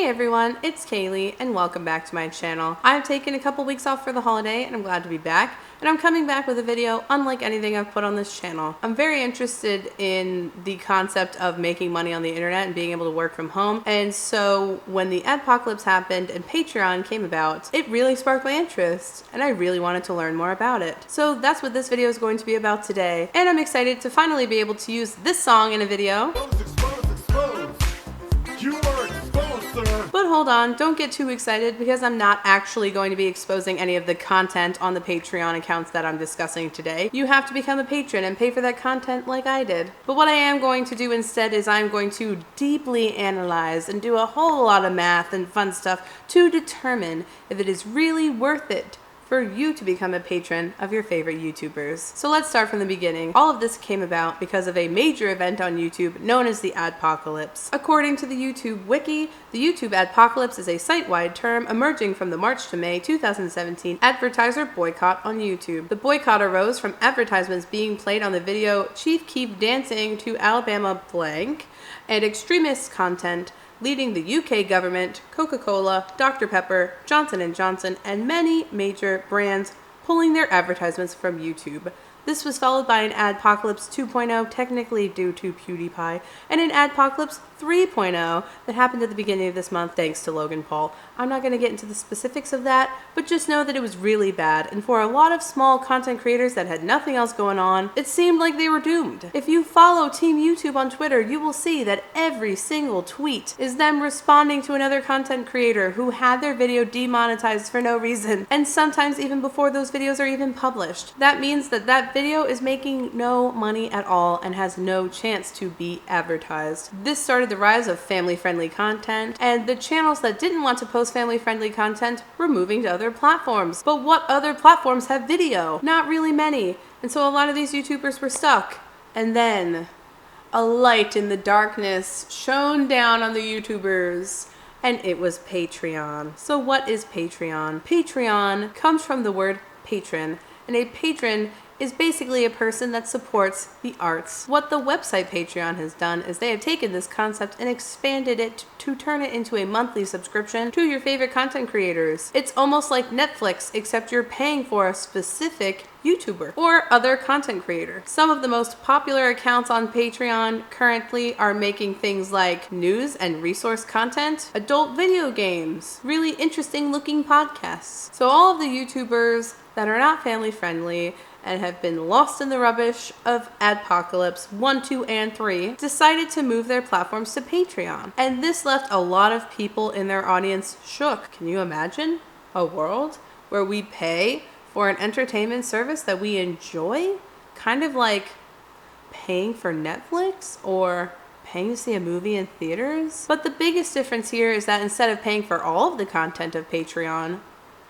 Hey everyone, it's Kailei and welcome back to my channel. I've taken a couple weeks off for the holiday and I'm glad to be back, and I'm coming back with a video unlike anything I've put on this channel. I'm very interested in the concept of making money on the internet and being able to work from home, and so when the adpocalypse happened and Patreon came about, it really sparked my interest and I really wanted to learn more about it. So that's what this video is going to be about today, and I'm excited to finally be able to use this song in a video. You are exposed, sir. But hold on, don't get too excited because I'm not actually going to be exposing any of the content on the Patreon accounts that I'm discussing today. You have to become a patron and pay for that content like I did. But what I am going to do instead is I'm going to deeply analyze and do a whole lot of math and fun stuff to determine if it is really worth it for you to become a patron of your favorite YouTubers. So let's start from the beginning. All of this came about because of a major event on YouTube known as the adpocalypse. According to the YouTubeWiki, the YouTube AdPocalypse is a site-wide term emerging from the March to May 2017 advertiser boycott on YouTube. The boycott arose from advertisements being played on the video Chief Keef dancing to Alabama blank and extremist content leading the UK government, Coca-Cola, Dr. Pepper, Johnson & Johnson, and many major brands pulling their advertisements from YouTube. This was followed by an Adpocalypse 2.0, technically due to Beautybot, and an Adpocalypse 3.0 that happened at the beginning of this month thanks to Logan Paul. I'm not going to get into the specifics of that, but just know that it was really bad, and for a lot of small content creators that had nothing else going on, it seemed like they were doomed. If you follow Team YouTube on Twitter, you will see that every single tweet is them responding to another content creator who had their video demonetized for no reason, and sometimes even before those videos are even published. That means that that video is making no money at all and has no chance to be advertised. This started the rise of family-friendly content, and the channels that didn't want to post family-friendly content were moving to other platforms. But what other platforms have video? Not really many. And so a lot of these YouTubers were stuck. And then a light in the darkness shone down on the YouTubers, and it was Patreon. So what is Patreon? Patreon comes from the word patron, and a patron is basically a person that supports the arts. What the website Patreon has done is they have taken this concept and expanded it to turn it into a monthly subscription to your favorite content creators. It's almost like Netflix, except you're paying for a specific YouTuber or other content creator. Some of the most popular accounts on Patreon currently are making things like news and resource content, adult video games, really interesting looking podcasts. So all of the YouTubers that are not family friendly and have been lost in the rubbish of Adpocalypse 1, 2, and 3 decided to move their platforms to Patreon. And this left a lot of people in their audience shook. Can you imagine a world where we pay for an entertainment service that we enjoy? Kind of like paying for Netflix or paying to see a movie in theaters? But the biggest difference here is that instead of paying for all of the content of Patreon,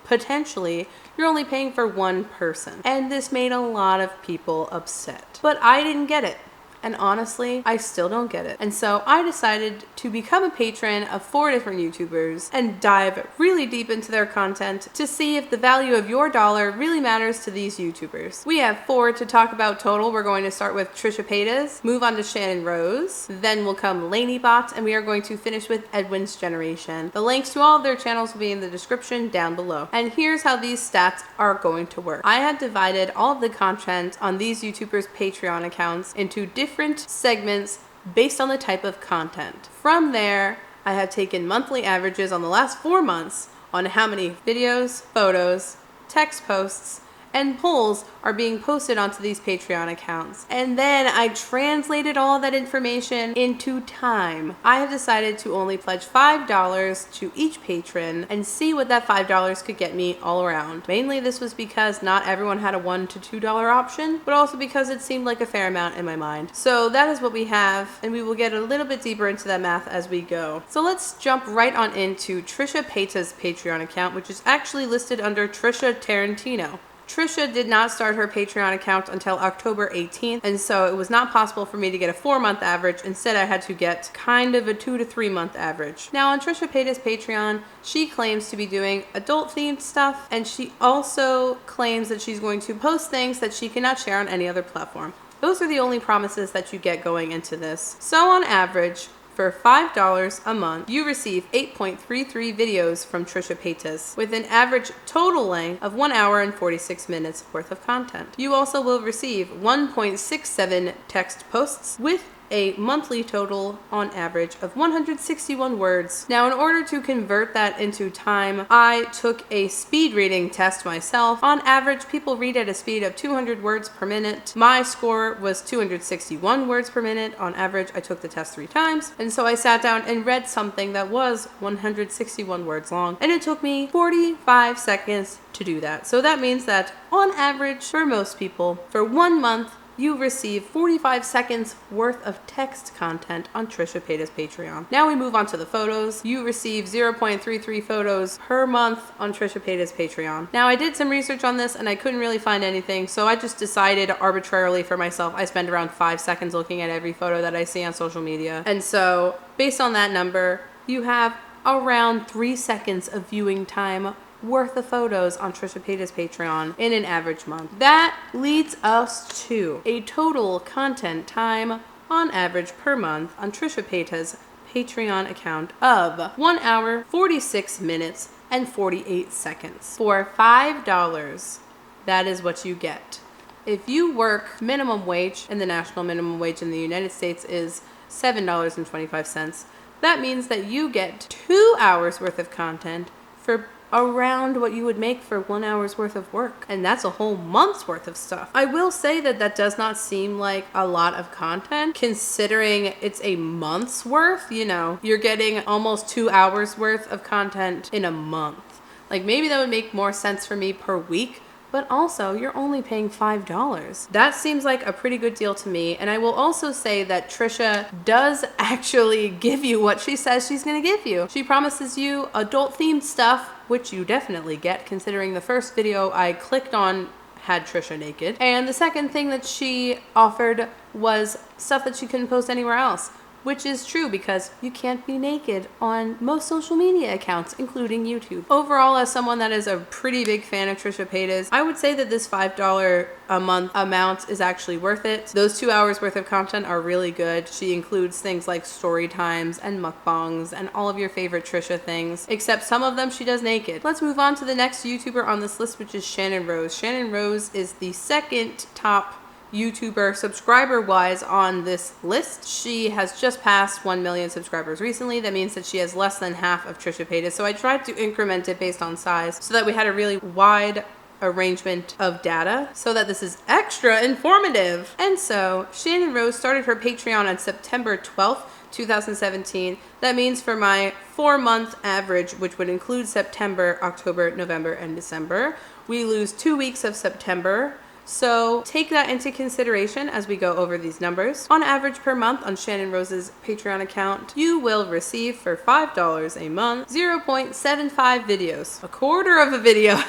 potentially you're only paying for one person. And this made a lot of people upset. But I didn't get it. And honestly, I still don't get it. And so I decided to become a patron of 4 different YouTubers and dive really deep into their content to see if the value of your dollar really matters to these YouTubers. We have 4 to talk about total. We're going to start with Trisha Paytas, move on to Channon Rose, then will come Laineybot, and we are going to finish with Edwin's generation. The links to all of their channels will be in the description down below. And here's how these stats are going to work. I have divided all of the content on these YouTubers' Patreon accounts into different segments based on the type of content. From there, I have taken monthly averages on the last 4 months on how many videos, photos, text posts, and polls are being posted onto these Patreon accounts. And then I translated all that information into time. I have decided to only pledge $5 to each patron and see what that $5 could get me all around. Mainly this was because not everyone had a $1 to $2 option, but also because it seemed like a fair amount in my mind. So that is what we have, and we will get a little bit deeper into that math as we go. So let's jump right on into Trisha Paytas' Patreon account, which is actually listed under Trisha Tarantino. Trisha did not start her Patreon account until October 18th, and so it was not possible for me to get a 4-month average. Instead, I had to get kind of a 2 to 3 month average. Now on Trisha Paytas' Patreon, she claims to be doing adult-themed stuff, and she also claims that she's going to post things that she cannot share on any other platform. Those are the only promises that you get going into this. So on average, For $5 a month, you receive 8.33 videos from Trisha Paytas with an average total length of 1 hour and 46 minutes worth of content. You also will receive 1.67 text posts with a monthly total on average of 161 words. Now, in order to convert that into time, I took a speed reading test myself. On average, people read at a speed of 200 words per minute. My score was 261 words per minute. On average, I took the test 3 times. And so I sat down and read something that was 161 words long. And it took me 45 seconds to do that. So that means that on average, for most people, for 1 month, you receive 45 seconds worth of text content on Trisha Paytas' Patreon. Now we move on to the photos. You receive 0.33 photos per month on Trisha Paytas' Patreon. Now I did some research on this and I couldn't really find anything, so I just decided arbitrarily for myself, I spend around 5 seconds looking at every photo that I see on social media. And so based on that number, you have around 3 seconds of viewing time worth of photos on Trisha Paytas' Patreon in an average month. That leads us to a total content time on average per month on Trisha Paytas' Patreon account of 1 hour, 46 minutes, and 48 seconds. For $5, that is what you get. If you work minimum wage, and the national minimum wage in the United States is $7.25, that means that you get 2 hours worth of content for around what you would make for 1 hour's worth of work. And that's a whole month's worth of stuff. I will say that that does not seem like a lot of content considering it's a month's worth. You know, you're getting almost 2 hours worth of content in a month. Like maybe that would make more sense for me per week, but also you're only paying $5. That seems like a pretty good deal to me. And I will also say that Trisha does actually give you what she says she's gonna give you. She promises you adult themed stuff, which you definitely get considering the first video I clicked on had Trisha naked. And the second thing that she offered was stuff that she couldn't post anywhere else. Which is true because you can't be naked on most social media accounts, including YouTube. Overall, as someone that is a pretty big fan of Trisha Paytas, I would say that this $5 a month amount is actually worth it. Those 2 hours worth of content are really good. She includes things like story times and mukbangs and all of your favorite Trisha things, except some of them she does naked. Let's move on to the next YouTuber on this list, which is Channon Rose. Channon Rose is the second top YouTuber subscriber-wise on this list. She has just passed 1 million subscribers recently. That means that she has less than half of Trisha Paytas. So I tried to increment it based on size so that we had a really wide arrangement of data so that this is extra informative. And so Channon Rose started her Patreon on September 12th, 2017. That means for my 4-month average, which would include September, October, November, and December, we lose 2 weeks of September. So take that into consideration as we go over these numbers. On average per month on Channon Rose's Patreon account, you will receive for $5 a month 0.75 videos, a quarter of a video,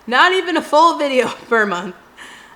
not even a full video per month,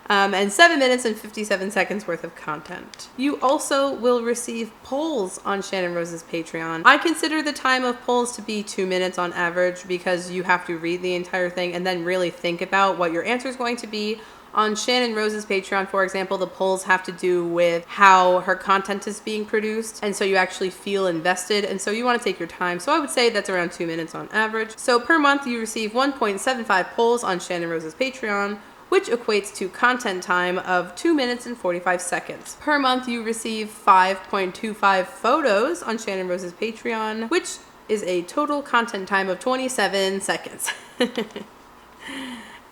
and 7 minutes and 57 seconds worth of content. You also will receive polls on Channon Rose's Patreon. I consider the time of polls to be 2 minutes on average because you have to read the entire thing and then really think about what your answer is going to be. On Channon Rose's Patreon, for example, the polls have to do with how her content is being produced, and so you actually feel invested, and so you want to take your time. So I would say that's around 2 minutes on average. So per month, you receive 1.75 polls on Channon Rose's Patreon, which equates to content time of 2 minutes and 45 seconds. Per month, you receive 5.25 photos on Channon Rose's Patreon, which is a total content time of 27 seconds.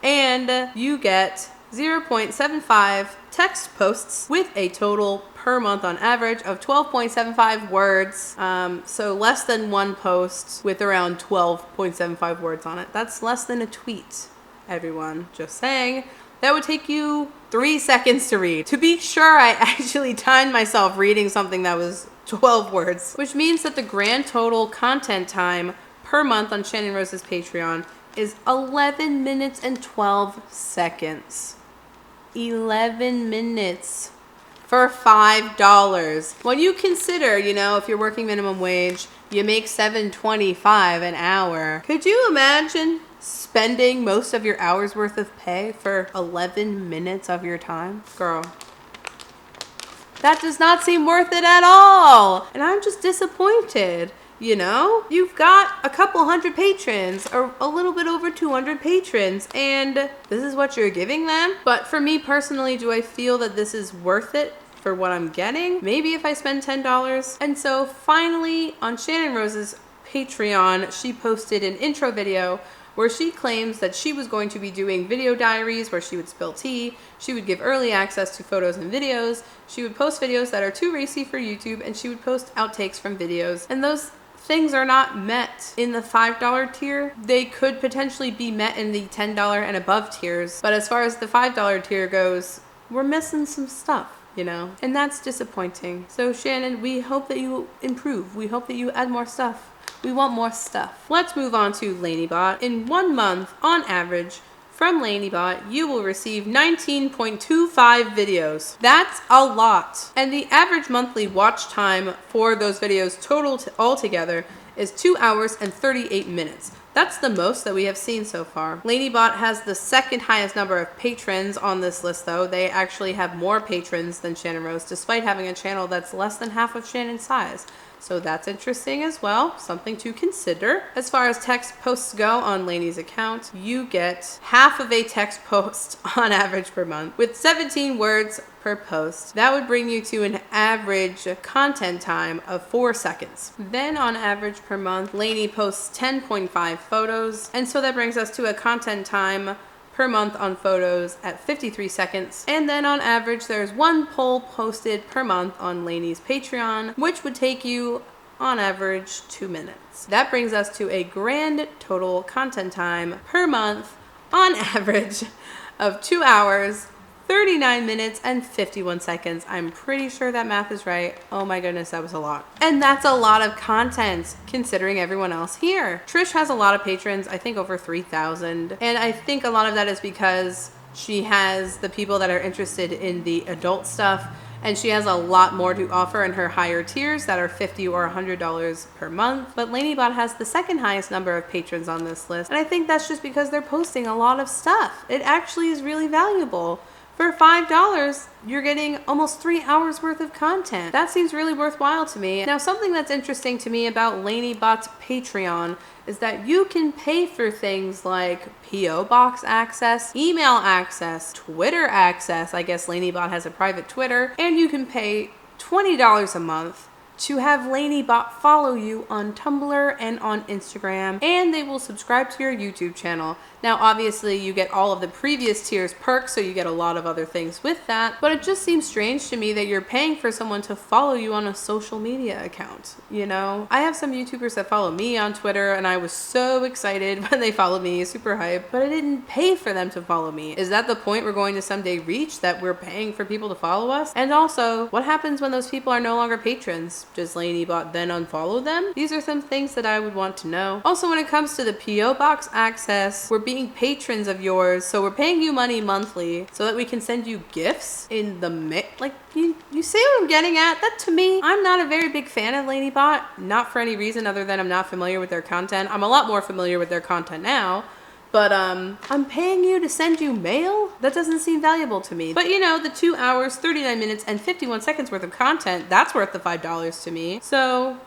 And you get 0.75 text posts with a total per month on average of 12.75 words. So less than 1 post with around 12.75 words on it. That's less than a tweet, everyone. Just saying. That would take you 3 seconds to read. To be sure, I actually timed myself reading something that was 12 words, which means that the grand total content time per month on Channon Rose's Patreon is 11 minutes and 12 seconds. 11 minutes for $5. When you consider, you know, if you're working minimum wage, you make $7.25 an hour. Could you imagine spending most of your hour's worth of pay for 11 minutes of your time? Girl, That does not seem worth it at all. And I'm just disappointed. You know, you've got a couple hundred patrons, or a little bit over 200 patrons, and this is what you're giving them. But for me personally, do I feel that this is worth it for what I'm getting? Maybe if I spend $10. And so finally, on Shannon Rose's Patreon, she posted an intro video where she claims that she was going to be doing video diaries where she would spill tea, she would give early access to photos and videos, she would post videos that are too racy for YouTube, and she would post outtakes from videos. And those things are not met in the $5 tier. They could potentially be met in the $10 and above tiers, but as far as the $5 tier goes, we're missing some stuff, you know, and that's disappointing. So Shannon, we hope that you improve. We hope that you add more stuff. We want more stuff. Let's move on to Laineybot. In 1 month, on average, from Laineybot, you will receive 19.25 videos. That's a lot. And the average monthly watch time for those videos total altogether is 2 hours and 38 minutes. That's the most that we have seen so far. Laineybot has the second highest number of patrons on this list though. They actually have more patrons than Shannon Rose, despite having a channel that's less than half of Shannon's size. So that's interesting as well, something to consider. As far as text posts go on Lainey's account, you get half of a text post on average per month with 17 words per post. That would bring you to an average content time of 4 seconds. Then on average per month, Lainey posts 10.5 photos. And so that brings us to a content time per month on photos at 53 seconds. And then on average, there's 1 poll posted per month on Lainey's Patreon, which would take you on average 2 minutes. That brings us to a grand total content time per month on average of 2 hours, 39 minutes and 51 seconds. I'm pretty sure that math is right. Oh my goodness, that was a lot. And that's a lot of content considering everyone else here. Trish has a lot of patrons, I think over 3,000. And I think a lot of that is because she has the people that are interested in the adult stuff, and she has a lot more to offer in her higher tiers that are $50 or $100 per month. But Laineybot has the second highest number of patrons on this list. And I think that's just because they're posting a lot of stuff. It actually is really valuable. For $5, you're getting almost 3 hours worth of content. That seems really worthwhile to me. Now, something that's interesting to me about Laineybot's Patreon is that you can pay for things like P.O. Box access, email access, Twitter access. I guess Laineybot has a private Twitter. And you can pay $20 a month to have Laineybot follow you on Tumblr and on Instagram, and they will subscribe to your YouTube channel. Now, obviously, you get all of the previous tiers perks, so you get a lot of other things with that, but it just seems strange to me that you're paying for someone to follow you on a social media account, you know? I have some YouTubers that follow me on Twitter, and I was so excited when they followed me, super hype, but I didn't pay for them to follow me. Is that the point we're going to someday reach, that we're paying for people to follow us? And also, what happens when those people are no longer patrons? Does Laineybot then unfollow them? These are some things that I would want to know. Also, when it comes to the P.O. Box access, we're being patrons of yours, so we're paying you money monthly so that we can send you gifts in the mix. Like, you see what I'm getting at? That to me, I'm not a very big fan of Laineybot, not for any reason other than I'm not familiar with their content. I'm a lot more familiar with their content now. But I'm paying you to send you mail? That doesn't seem valuable to me. But you know, the 2 hours, 39 minutes, and 51 seconds worth of content, that's worth the $5 to me. So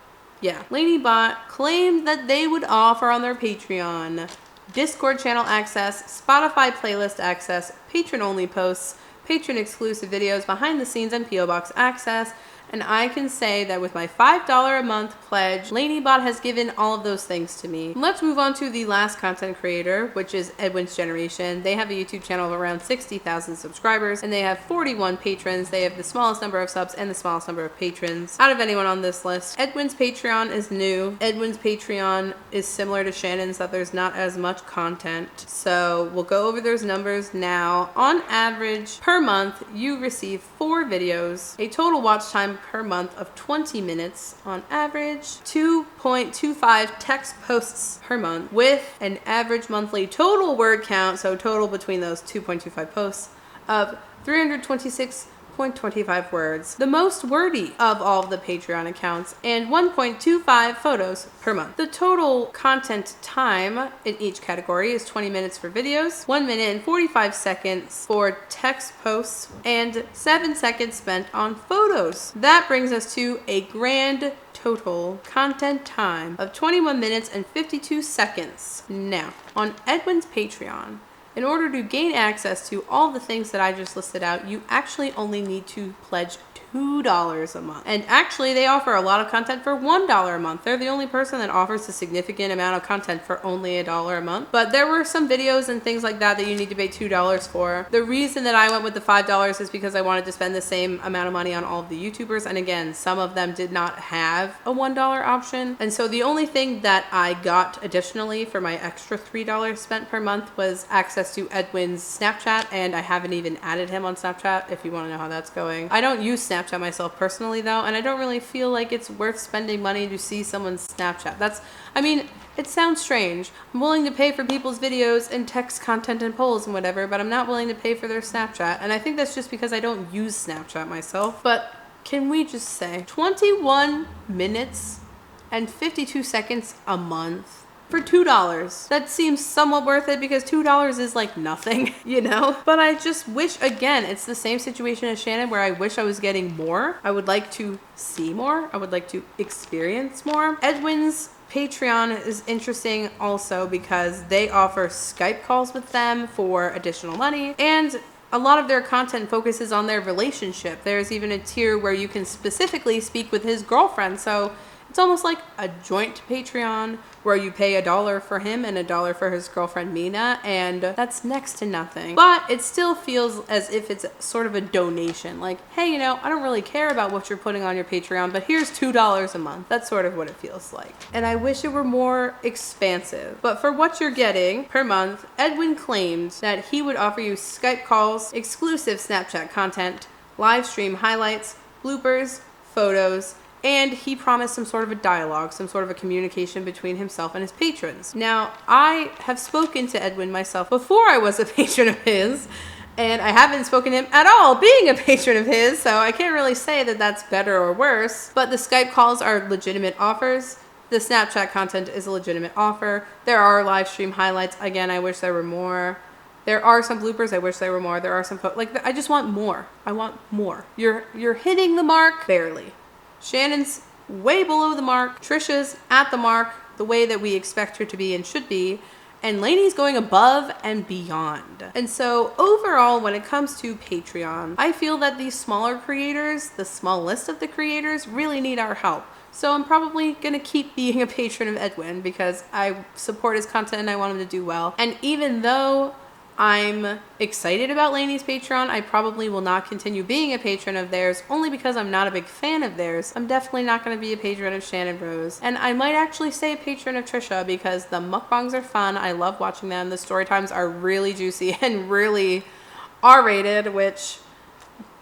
yeah, Laineybot claimed that they would offer on their Patreon Discord channel access, Spotify playlist access, patron-only posts, patron-exclusive videos, behind the scenes, and P.O. Box access. And I can say that with my $5 a month pledge, Laineybot has given all of those things to me. Let's move on to the last content creator, which is Edwin's Generation. They have a YouTube channel of around 60,000 subscribers, and they have 41 patrons. They have the smallest number of subs and the smallest number of patrons out of anyone on this list. Edwin's Patreon is new. Edwin's Patreon is similar to Shannon's, that there's not as much content. So we'll go over those numbers now. On average, per month, you receive 4 videos, a total watch time per month of 20 minutes on average, 2.25 text posts per month, with an average monthly total word count, so total between those 2.25 posts, of 326.6 2.25 words, the most wordy of all of the Patreon accounts, and 1.25 photos per month. The total content time in each category is 20 minutes for videos, 1 minute and 45 seconds for text posts, and 7 seconds spent on photos. That brings us to a grand total content time of 21 minutes and 52 seconds. Now, on Edwin's Patreon, in order to gain access to all the things that I just listed out, you actually only need to pledge $2 a month. And actually, they offer a lot of content for $1 a month. They're the only person that offers a significant amount of content for only $1 a month. But there were some videos and things like that that you need to pay $2 for. The reason that I went with the $5 is because I wanted to spend the same amount of money on all of the YouTubers. And again, some of them did not have a $1 option. And so the only thing that I got additionally for my extra $3 spent per month was access to Edwin's Snapchat. And I haven't even added him on Snapchat if you want to know how that's going. I don't use Snapchat myself personally though, and I don't really feel like it's worth spending money to see someone's Snapchat. I mean, it sounds strange. I'm willing to pay for people's videos and text content and polls and whatever, but I'm not willing to pay for their Snapchat. And I think that's just because I don't use Snapchat myself. But can we just say 21 minutes and 52 seconds a month for $2? That seems somewhat worth it because $2 is like nothing, you know? But I just wish, again, it's the same situation as Channon where I wish I was getting more. I would like to see more. I would like to experience more. Edwin's Patreon is interesting also because they offer Skype calls with them for additional money, and a lot of their content focuses on their relationship. There's even a tier where you can specifically speak with his girlfriend. So it's almost like a joint Patreon where you pay $1 for him and $1 for his girlfriend Mina, and that's next to nothing. But it still feels as if it's sort of a donation. Like, hey, you know, I don't really care about what you're putting on your Patreon, but here's $2 a month. That's sort of what it feels like. And I wish it were more expansive. But for what you're getting per month, Edwin claimed that he would offer you Skype calls, exclusive Snapchat content, live stream highlights, bloopers, photos, and he promised some sort of a dialogue, some sort of a communication between himself and his patrons. Now, I have spoken to Edwin myself before I was a patron of his, and I haven't spoken to him at all being a patron of his, so I can't really say that that's better or worse. But the Skype calls are legitimate offers. The Snapchat content is a legitimate offer. There are live stream highlights. Again, I wish there were more. There are some bloopers. I wish there were more. There are some, I just want more. I want more. You're hitting the mark barely. Shannon's way below the mark. Trisha's at the mark, the way that we expect her to be and should be. And Lainey's going above and beyond. And so overall, when it comes to Patreon, I feel that these smaller creators, the small list of the creators, really need our help. So I'm probably going to keep being a patron of Edwin because I support his content and I want him to do well. And even though I'm excited about Lainey's Patreon, I probably will not continue being a patron of theirs only because I'm not a big fan of theirs. I'm definitely not going to be a patron of Shannon Rose. And I might actually say a patron of Trisha because the mukbangs are fun. I love watching them. The story times are really juicy and really R-rated, which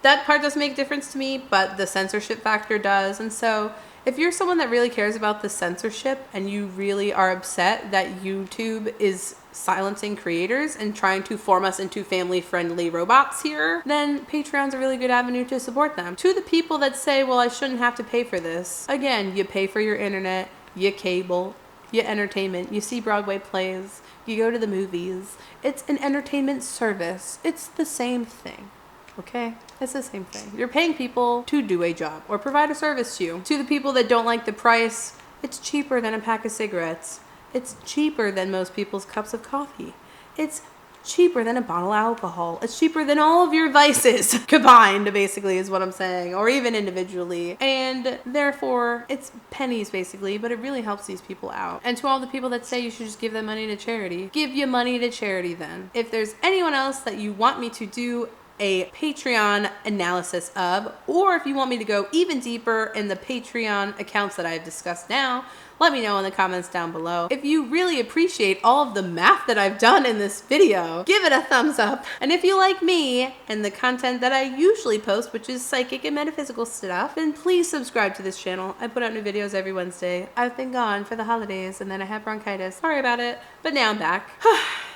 that part doesn't make a difference to me, but the censorship factor does. And so if you're someone that really cares about the censorship and you really are upset that YouTube is silencing creators and trying to form us into family-friendly robots here, then Patreon's a really good avenue to support them. To the people that say, well, I shouldn't have to pay for this. Again, you pay for your internet, your cable, your entertainment, you see Broadway plays, you go to the movies. It's an entertainment service. It's the same thing. Okay? It's the same thing. You're paying people to do a job or provide a service to you. To the people that don't like the price, it's cheaper than a pack of cigarettes. It's cheaper than most people's cups of coffee. It's cheaper than a bottle of alcohol. It's cheaper than all of your vices combined, basically, is what I'm saying, or even individually. And therefore, it's pennies, basically, but it really helps these people out. And to all the people that say you should just give them money to charity, give your money to charity then. If there's anyone else that you want me to do a Patreon analysis of, or if you want me to go even deeper in the Patreon accounts that I've discussed now, let me know in the comments down below. If you really appreciate all of the math that I've done in this video, give it a thumbs up. And if you like me and the content that I usually post, which is psychic and metaphysical stuff, then please subscribe to this channel. I put out new videos every Wednesday. I've been gone for the holidays and then I had bronchitis. Sorry about it, but now I'm back.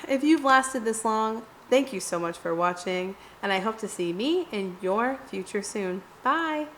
If you've lasted this long, Thank you so much for watching, and I hope to see me in your future soon. Bye!